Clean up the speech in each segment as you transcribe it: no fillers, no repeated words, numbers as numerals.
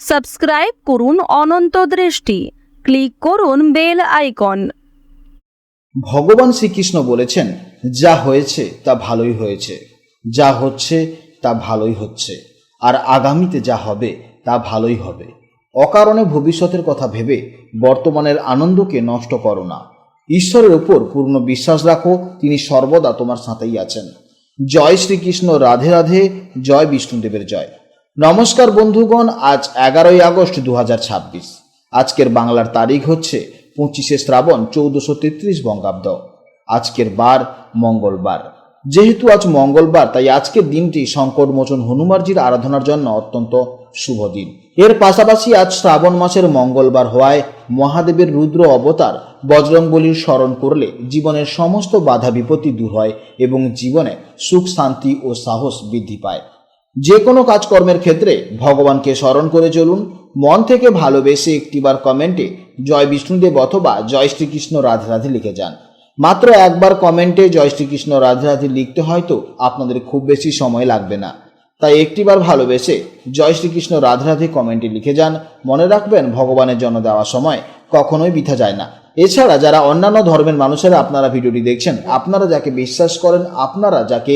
Subscribe করুন অনন্ত দৃষ্টি, click করুন বেল আইকন। ভগবান শ্রীকৃষ্ণ বলেছেন, যা হয়েছে তা ভালোই হয়েছে, যা হচ্ছে তা ভালোই হচ্ছে, আর আগামীতে যা হবে তা ভালোই হবে। অকারণে ভবিষ্যতের কথা ভেবে বর্তমানের আনন্দকে নষ্ট করো না। ঈশ্বরের উপর পূর্ণ বিশ্বাস রাখো, তিনি সর্বদা তোমার সাথেই আছেন। জয় শ্রীকৃষ্ণ, রাধে রাধে, জয় বিষ্ণুদেবের জয়। নমস্কার বন্ধুগণ, আজ 11ই আগস্ট 2026। আজকের বাংলার তারিখ হচ্ছে 25শে শ্রাবণ 1433 বঙ্গাব্দ। আজকের বার মঙ্গলবার। যেহেতু আজ মঙ্গলবার, তাই আজকের দিনটি সংকটমোচন হনুমানজির আরাধনার জন্য অত্যন্ত শুভ দিন। এর পাশাপাশি আজ শ্রাবণ মাসের মঙ্গলবার হওয়ায় মহাদেবের রুদ্র অবতার বজরংবলীর স্মরণ করলে জীবনের সমস্ত বাধা বিপত্তি দূর হয় এবং জীবনে সুখ, শান্তি ও সাহস বৃদ্ধি পায়। যে কোনো কাজকর্মের ক্ষেত্রে ভগবানকে স্মরণ করে চলুন। মন থেকে ভালোবেসে একটিবার কমেন্টে জয় বিষ্ণুদেব অথবা জয় শ্রীকৃষ্ণ রাধে রাধে লিখে যান। মাত্র একবার কমেন্টে জয় শ্রীকৃষ্ণ রাধে রাধে লিখতে হয়তো আপনাদের খুব বেশি সময় লাগবে না, তাই একটিবার ভালোবেসে জয় শ্রীকৃষ্ণ রাধে রাধে কমেন্টে লিখে যান। মনে রাখবেন, ভগবানের জন্য দেওয়া সময় কখনোই বৃথা যায় না। এছাড়া যারা অন্যান্য ধর্মের মানুষেরা আপনারা ভিডিওটি দেখছেন, আপনারা যাকে বিশ্বাস করেন, আপনারা যাকে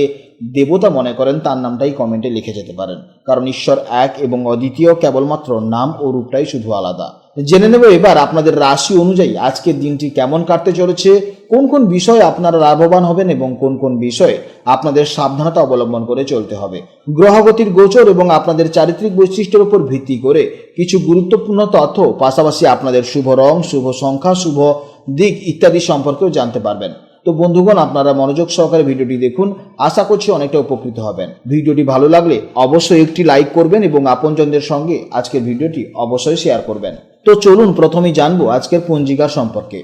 দেবতা মনে করেন, তার নামটাই কমেন্টে লিখে যেতে পারেন, কারণ ঈশ্বর এক এবং অদ্বিতীয়, কেবলমাত্র নাম ও রূপটাই শুধু আলাদা। জেনে নেব এবার আপনাদের রাশি অনুযায়ী আজকের দিনটি কেমন কাটতে চলেছে, কোন কোন বিষয়ে আপনারা লাভবান হবেন এবং কোন কোন বিষয়ে আপনাদের সাবধানতা অবলম্বন করে চলতে হবে। গ্রহগতির গোচর এবং আপনাদের চারিত্রিক বৈশিষ্ট্যের উপর ভিত্তি করে কিছু গুরুত্বপূর্ণ তথ্য, পাশাপাশি আপনাদের শুভ রং, শুভ সংখ্যা, শুভ দিক ইত্যাদি সম্পর্কেও জানতে পারবেন। তো বন্ধুগণ, আপনারা মনোযোগ সহকারে ভিডিওটি দেখুন, আশা করছি অনেকটা উপকৃত হবেন। ভিডিওটি ভালো লাগলে অবশ্যই একটি লাইক করবেন এবং আপনজনদের সঙ্গে আজকের ভিডিওটি অবশ্যই শেয়ার করবেন। তো চলুন প্রথমেই জানবো আজকের পঞ্জিকার সম্পর্কে।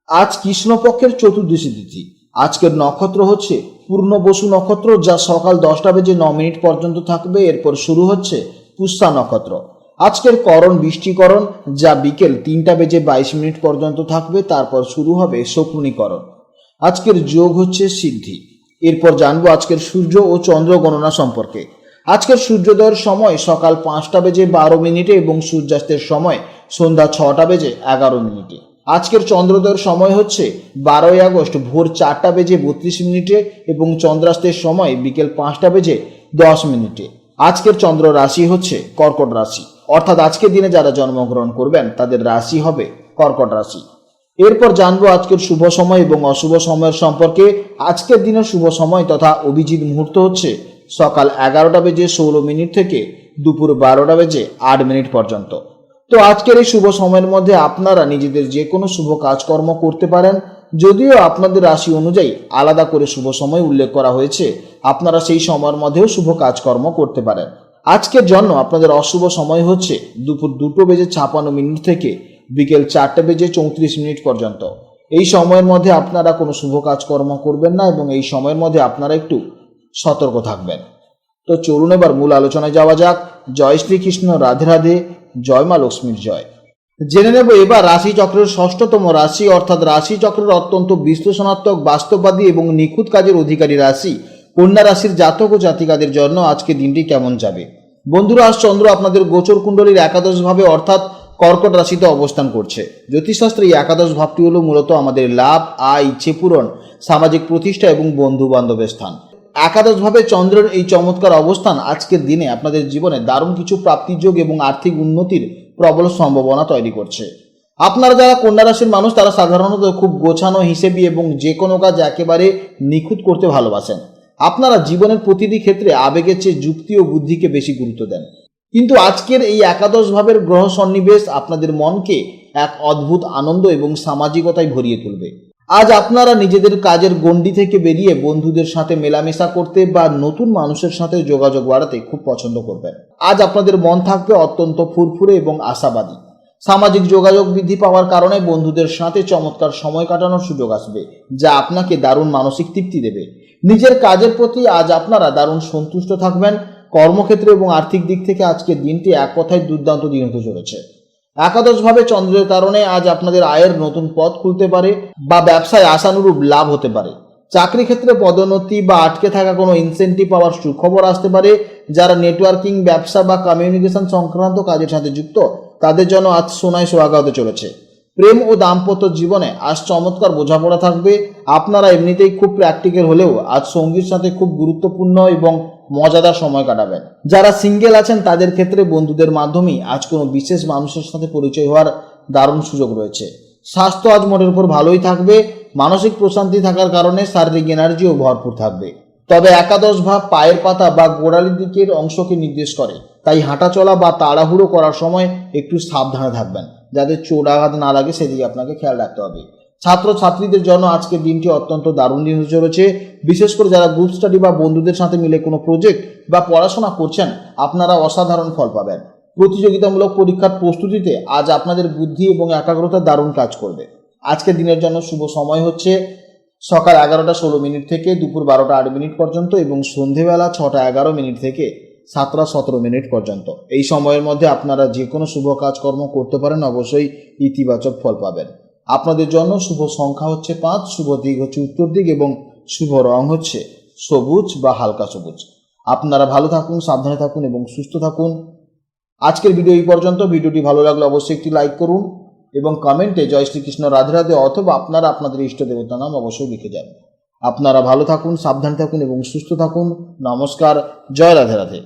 আজ কৃষ্ণপক্ষের চতুর্দশী তিথি। আজকের নক্ষত্র হচ্ছে পূর্ণবসু নক্ষত্র, যা সকাল 10টা বেজে 9 মিনিট পর্যন্ত থাকবে। এরপর শুরু হচ্ছে পুষ্যা নক্ষত্র। আজকের করণ বৃষ্টিকরণ, যা বিকেল 3টা বেজে 22 মিনিট পর্যন্ত থাকবে। তারপর শুরু হবে শকুনিকরণ। আজকের যোগ হচ্ছে সিদ্ধি। এরপর জানবো আজকের সূর্য ও চন্দ্র গণনা সম্পর্কে। আজকের সূর্যোদয়ের সময় সকাল 5টা বেজে 12 মিনিটে এবং সূর্যাস্তের সময় সন্ধ্যা 6টা বেজে 11 মিনিটে। আজকের চন্দ্রোদয়ের সময় হচ্ছে 12ই আগস্ট ভোর 4টা বেজে 32 মিনিটে এবং চন্দ্রাস্তের সময় বিকেল 5টা বেজে 10 মিনিটে। আজকের চন্দ্র রাশি হচ্ছে কর্কট রাশি, অর্থাৎ আজকের দিনে যারা জন্মগ্রহণ করবেন তাদের রাশি হবে কর্কট রাশি। এরপর জানবো আজকের শুভ সময় এবং অশুভ সময়ের সম্পর্কে। আজকের দিনের শুভ সময় তথা অভিজিৎ মুহূর্ত হচ্ছে সকাল 11টা বেজে 16 মিনিট থেকে দুপুর 12টা বেজে 8 মিনিট পর্যন্ত। তো আজকের এই শুভ সময়ের মধ্যে আপনারা নিজেদের যে কোনো শুভ কাজকর্ম করতে পারেন। যদিও আপনাদের রাশি অনুযায়ী আলাদা করে শুভ সময় উল্লেখ করা হয়েছে, আপনারা সেই সময়ের মধ্যেও শুভ কাজকর্ম করতে পারেন। আজকের জন্য আপনাদের অশুভ সময় হচ্ছে দুপুর 2টো বেজে 56 মিনিট থেকে বিকেল 4টা বেজে 34 মিনিট পর্যন্ত। এই সময়ের মধ্যে আপনারা কোনো শুভ কাজকর্ম করবেন না এবং এই সময়ের মধ্যে আপনারা একটু সতর্ক থাকবেন। তো চলুন এবার মূল আলোচনায় যাওয়া যাক। জয় শ্রীকৃষ্ণ, রাধে রাধে, জয় মা লক্ষ্মীর জয়। জেনে নেব এবার রাশি চক্রের 6ষ্ঠতম রাশি, অর্থাৎ রাশি চক্রের অত্যন্ত বিশ্লেষণাত্মক, বাস্তববাদী এবং নিখুঁত কাজের অধিকারী রাশি কন্যা রাশির জাতক ও জাতিকাদের জন্য আজকে দিনটি কেমন যাবে। বন্ধুরা, আজ চন্দ্র আপনাদের গোচর কুণ্ডলীর একাদশ ভাবে অর্থাৎ কর্কট রাশিতে অবস্থান করছে। জ্যোতিষশাস্ত্রে এই একাদশ ভাবটি হলো মূলত আমাদের লাভ, আয়, ইচ্ছে পূরণ, সামাজিক প্রতিষ্ঠা এবং বন্ধু বান্ধবের স্থান। একাদশ ভাবে চন্দ্রের এই চমৎকার অবস্থান আজকের দিনে আপনাদের জীবনে দারুণ কিছু প্রাপ্তির যোগ এবং আর্থিক উন্নতির প্রবল সম্ভাবনা তৈরি করছে। আপনারা যারা কন্যা রাশির মানুষ, তারা সাধারণত খুব গোছানো, হিসেবি এবং যে কোনো কাজ একেবারে নিখুঁত করতে ভালোবাসেন। আপনারা জীবনের প্রতিটি ক্ষেত্রে আবেগের চেয়ে যুক্তি ও বুদ্ধিকে বেশি গুরুত্ব দেন। কিন্তু আজকের এই একাদশ ভাবের গ্রহ সন্নিবেশ আপনাদের মনকে এক অদ্ভুত আনন্দ এবং সামাজিকতায় ভরিয়ে তুলবে। আজ আপনারা নিজেদের কাজের গণ্ডি থেকে বেরিয়ে বন্ধুদের সাথে মেলামেশা করতে বা নতুন মানুষের সাথে যোগাযোগ বাড়াতে খুব পছন্দ করবেন। আজ আপনাদের মন থাকবে অত্যন্ত ফুরফুরে এবং আশাবাদী। সামাজিক যোগাযোগ বৃদ্ধি পাওয়ার কারণে বন্ধুদের সাথে চমৎকার সময় কাটানোর সুযোগ আসবে, যা আপনাকে দারুণ মানসিক তৃপ্তি দেবে। নিজের কাজের প্রতি আজ আপনারা দারুণ সন্তুষ্ট থাকবেন। কর্মক্ষেত্রে এবং আর্থিক দিক থেকে আজকের দিনটি এক কথায় দুর্দান্ত দিন হতে চলেছে। একাদশ ভাবে চন্দ্রের কারণে আজ আপনাদের আয়ের নতুন পথ খুলতে পারে বা ব্যবসায় আশানুরূপ লাভ হতে পারে। চাকরি ক্ষেত্রে পদোন্নতি বা আটকে থাকা কোনো ইনসেন্টিভ পাওয়ার সুখবর আসতে পারে। যারা নেটওয়ার্কিং, ব্যবসা বা কমিউনিকেশন সংক্রান্ত কাজের সাথে যুক্ত তাদের জন্য আজ সোনায় সোহাগা হতে চলেছে। প্রেম ও দাম্পত্য জীবনে আজ চমৎকার বোঝাপড়া থাকবে। আপনারা এমনিতেই খুব প্র্যাকটিক্যাল হলেও আজ সঙ্গীর সাথে খুব গুরুত্বপূর্ণ এবং মজাদার সময় কাটাবেন। যারা সিঙ্গেল আছেন তাদের ক্ষেত্রে বন্ধুদের মাধ্যমেই আজ কোনো বিশেষ মানুষের সাথে পরিচয় হওয়ার দারুণ সুযোগ রয়েছে। স্বাস্থ্য আজ মোটের উপর ভালোই থাকবে। মানসিক প্রশান্তি থাকার কারণে শারীরিক এনার্জিও ভরপুর থাকবে। তবে একাদশ ভাব পায়ের পাতা বা গোড়ালির দিকের অংশকে নির্দেশ করে, তাই হাঁটাচলা বা তাড়াহুড়ো করার সময় একটু সাবধানে থাকবেন, যাতে চোট আঘাত না লাগে সেদিকে আপনাকে খেয়াল রাখতে হবে। ছাত্রছাত্রীদের জন্য আজকের দিনটি অত্যন্ত দারুণ দিন হতে চলেছে। বিশেষ করে যারা গ্রুপ স্টাডি বা বন্ধুদের সাথে মিলে কোনো প্রজেক্ট বা পড়াশোনা করছেন, আপনারা অসাধারণ ফল পাবেন। প্রতিযোগিতামূলক পরীক্ষার প্রস্তুতিতে আজ আপনাদের বুদ্ধি এবং একাগ্রতা দারুণ কাজ করবে। আজকের দিনের জন্য শুভ সময় হচ্ছে সকাল 11টা 16 মিনিট থেকে দুপুর 12টা 8 মিনিট পর্যন্ত এবং সন্ধেবেলা 6টা 11 মিনিট থেকে 7টা 17 মিনিট পর্যন্ত। এই সময়ের মধ্যে আপনারা যে কোনো শুভ কাজকর্ম করতে পারেন, অবশ্যই ইতিবাচক ফল পাবেন। আপনাদের জন্য শুভ সংখ্যা হচ্ছে 5, শুভ দিক হচ্ছে উত্তর দিক এবং শুভ রং হচ্ছে সবুজ বা হালকা সবুজ। আপনারা ভালো থাকুন, সাবধানে থাকুন এবং সুস্থ থাকুন। আজকের ভিডিও এই পর্যন্ত। ভিডিওটি ভালো লাগলে অবশ্যই একটি লাইক করুন এবং কমেন্টে জয় শ্রীকৃষ্ণ, রাধে রাধে অথবা আপনারা আপনাদের ইষ্ট দেবতার নাম অবশ্যই লিখে যান। আপনারা ভালো থাকুন, সাবধানে থাকুন এবং সুস্থ থাকুন। নমস্কার, জয় রাধে রাধে।